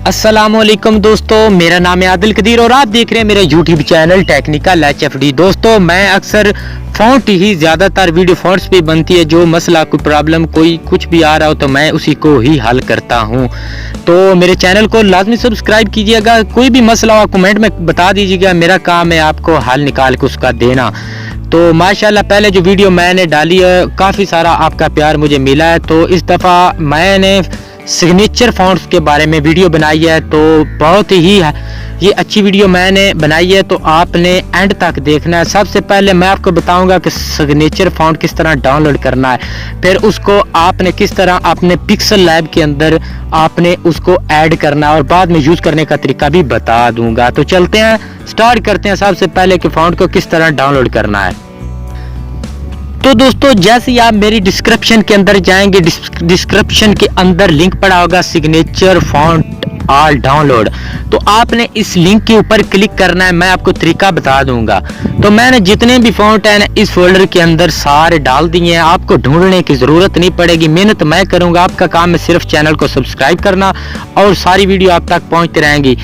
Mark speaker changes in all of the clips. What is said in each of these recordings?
Speaker 1: अस्सलामुअलैकुम दोस्तों, मेरा नाम है आदिल कदीर और आप देख रहे हैं मेरा यूट्यूब चैनल टेक्निकल HFD। दोस्तों, मैं अक्सर फ़ॉन्ट ही ज़्यादातर वीडियो फ़ॉन्ट्स पे बनती है। जो मसला, कोई प्रॉब्लम, कोई कुछ भी आ रहा हो तो मैं उसी को ही हल करता हूँ। तो मेरे चैनल को लाजमी सब्सक्राइब कीजिएगा। कोई भी मसला हो कमेंट में बता दीजिएगा, मेरा काम है आपको हल निकाल के उसका देना। तो माशाल्लाह पहले जो वीडियो मैंने डाली है काफ़ी सारा आपका प्यार मुझे मिला है। तो इस दफ़ा मैंने सिग्नेचर फ़ॉन्ट्स के बारे में वीडियो बनाई है, तो बहुत ही ये अच्छी वीडियो मैंने बनाई है, तो आपने एंड तक देखना है। सबसे पहले मैं आपको बताऊंगा कि सिग्नेचर फ़ॉन्ट किस तरह डाउनलोड करना है, फिर उसको आपने किस तरह अपने पिक्सल लैब के अंदर आपने उसको ऐड करना है और बाद में यूज़ करने का तरीका भी बता दूंगा। तो चलते हैं, स्टार्ट करते हैं सबसे पहले कि फ़ॉन्ट को किस तरह डाउनलोड करना है। तो दोस्तों, जैसे ही आप मेरी डिस्क्रिप्शन के अंदर जाएंगे, डिस्क्रिप्शन के अंदर लिंक पड़ा होगा सिग्नेचर फ़ॉन्ट ऑल डाउनलोड, तो आपने इस लिंक के ऊपर क्लिक करना है। मैं आपको तरीका बता दूंगा। तो मैंने जितने भी फ़ॉन्ट हैं ना इस फोल्डर के अंदर सारे डाल दिए हैं। आपको ढूंढने की ज़रूरत नहीं पड़ेगी, मेहनत मैं करूंगा। आपका काम है सिर्फ चैनल को सब्सक्राइब करना और सारी वीडियो आप तक पहुँचती रहेंगी।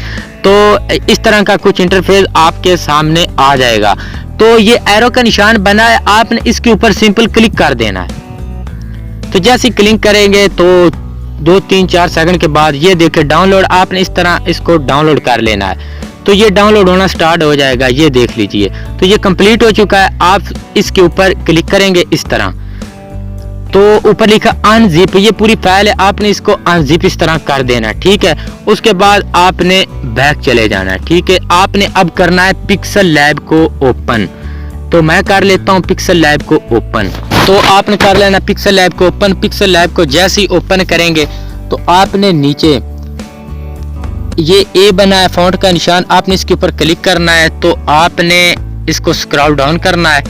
Speaker 1: तो इस तरह का कुछ इंटरफेस आपके सामने आ जाएगा। तो ये एरो का निशान बना है, आपने इसके ऊपर सिंपल क्लिक कर देना है। तो जैसे क्लिक करेंगे तो 2-3-4 सेकंड के बाद ये देखिए डाउनलोड, आपने इस तरह इसको डाउनलोड कर लेना है। तो ये डाउनलोड होना स्टार्ट हो जाएगा, ये देख लीजिए। तो ये कंप्लीट हो चुका है। आप इसके ऊपर क्लिक करेंगे इस तरह, तो ऊपर लिखा अनजिप, ये पूरी फाइल है, आपने इसको अनजिप इस तरह कर देना है। ठीक है, उसके बाद आपने बैक चले जाना है। ठीक है, आपने अब करना है पिक्सल लैब को ओपन। तो मैं कर लेता हूँ पिक्सल लैब को ओपन। तो आपने कर लेना पिक्सल लैब को ओपन। पिक्सल लैब को जैसे ही ओपन करेंगे तो आपने नीचे ये ए बना है फ़ॉन्ट का निशान, आपने इसके ऊपर क्लिक करना है। तो आपने इसको स्क्रॉल डाउन करना है।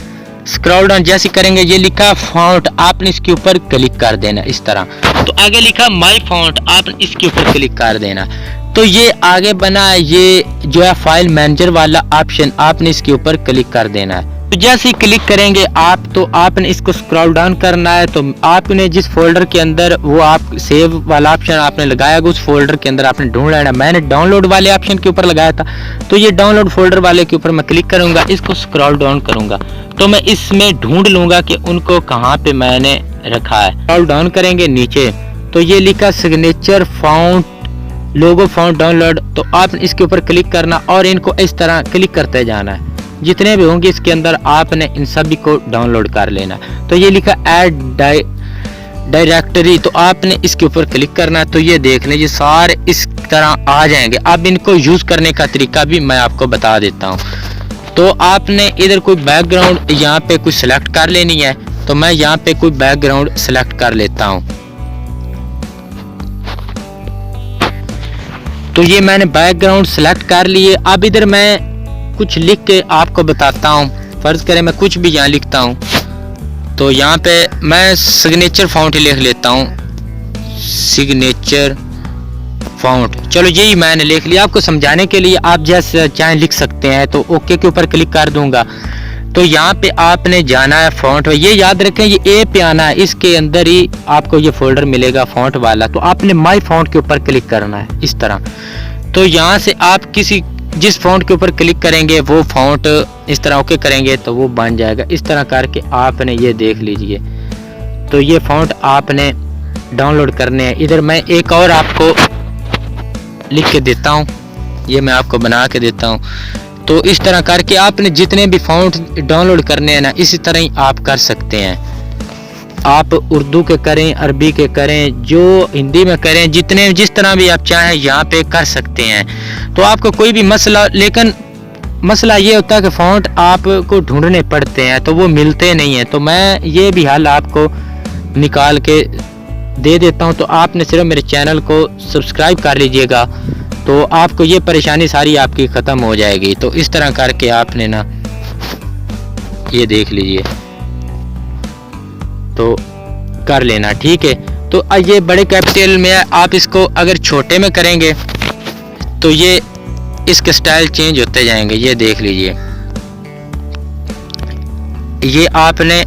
Speaker 1: स्क्रॉल डाउन जैसे करेंगे ये लिखा फ़ॉन्ट, आपने इसके ऊपर क्लिक कर देना इस तरह। तो आगे लिखा माय फ़ॉन्ट, आपने इसके ऊपर क्लिक कर देना। तो ये आगे बना है, ये जो है फाइल मैनेजर वाला ऑप्शन, आपने इसके ऊपर क्लिक कर देना है। तो जैसे ही क्लिक करेंगे आप, तो आपने इसको स्क्रॉल डाउन करना है। तो आपने जिस फोल्डर के अंदर वो आप सेव वाला ऑप्शन आपने लगाया उस फोल्डर के अंदर आपने ढूंढ लेना। मैंने डाउनलोड वाले ऑप्शन के ऊपर लगाया था, तो ये डाउनलोड फोल्डर वाले के ऊपर मैं क्लिक करूंगा, इसको स्क्रॉल डाउन करूंगा तो मैं इसमें ढूंढ लूंगा कि उनको कहाँ पे मैंने रखा है। स्क्रॉल डाउन करेंगे नीचे तो ये लिखा सिग्नेचर फ़ॉन्ट लोगो फ़ॉन्ट डाउनलोड, तो आपने इसके ऊपर क्लिक करना और इनको इस तरह क्लिक करते जाना है। जितने भी होंगे इसके अंदर आपने इन सभी को डाउनलोड कर लेना। तो ये लिखा ऐड डायरेक्टरी, तो आपने इसके ऊपर क्लिक करना है। तो ये देख लें, ये सारे इस तरह आ जाएंगे। अब इनको यूज़ करने का तरीका भी मैं आपको बता देता हूँ। तो आपने इधर कोई बैकग्राउंड यहाँ पे कुछ सिलेक्ट कर लेनी है। तो मैं यहाँ पे कोई बैकग्राउंड सिलेक्ट कर लेता हूँ। तो ये मैंने बैकग्राउंड सिलेक्ट कर लिए। अब इधर मैं कुछ लिख के आपको बताता हूँ। फर्ज करें मैं कुछ भी यहाँ लिखता हूँ, तो यहाँ पे मैं सिग्नेचर फ़ॉन्ट ही लिख लेता हूँ, सिग्नेचर फ़ॉन्ट। चलो यही मैंने लिख लिया। आपको समझाने के लिए आप जैसे चाहे लिख सकते हैं। तो ओके के ऊपर क्लिक कर दूंगा। तो यहाँ पे आपने जाना है फ़ॉन्ट, ये याद रखें ये ए पे आना है, इसके अंदर ही आपको ये फोल्डर मिलेगा फ़ॉन्ट वाला। तो आपने माय फ़ॉन्ट के ऊपर क्लिक करना है इस तरह। तो यहाँ से आप जिस फ़ॉन्ट के ऊपर क्लिक करेंगे वो फ़ॉन्ट इस तरह ओके करेंगे तो वो बन जाएगा। इस तरह करके आपने ये देख लीजिए। तो ये फ़ॉन्ट आपने डाउनलोड करने हैं। इधर मैं एक और आपको लिख के देता हूँ, ये मैं आपको बना के देता हूँ। तो इस तरह करके आपने जितने भी फ़ॉन्ट डाउनलोड करने हैं ना इसी तरह ही आप कर सकते हैं। आप उर्दू के करें, अरबी के करें, जो हिंदी में करें, जिस तरह भी आप चाहें यहाँ पे कर सकते हैं। तो आपको कोई भी मसला, लेकिन मसला ये होता है कि फ़ॉन्ट आपको ढूंढने पड़ते हैं तो वो मिलते नहीं हैं। तो मैं ये भी हल आपको निकाल के दे देता हूँ। तो आपने सिर्फ मेरे चैनल को सब्सक्राइब कर लीजिएगा, तो आपको ये परेशानी सारी आपकी ख़त्म हो जाएगी। तो इस तरह करके आपने ना ये देख लीजिए, तो कर लेना। ठीक है, तो ये बड़े कैपिटल में है। आप इसको अगर छोटे में करेंगे तो ये इसके स्टाइल चेंज होते जाएंगे। ये देख लीजिए, ये आपने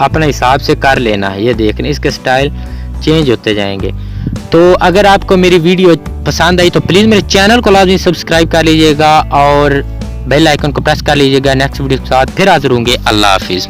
Speaker 1: अपने हिसाब से कर लेना है। ये देखने इसके स्टाइल चेंज होते जाएंगे। तो अगर आपको मेरी वीडियो पसंद आई तो प्लीज़ मेरे चैनल को लाजमी सब्सक्राइब कर लीजिएगा और बेल आइकन को प्रेस कर लीजिएगा। नेक्स्ट वीडियो के साथ फिर हाजिर होंगे। अल्लाह हाफिज़।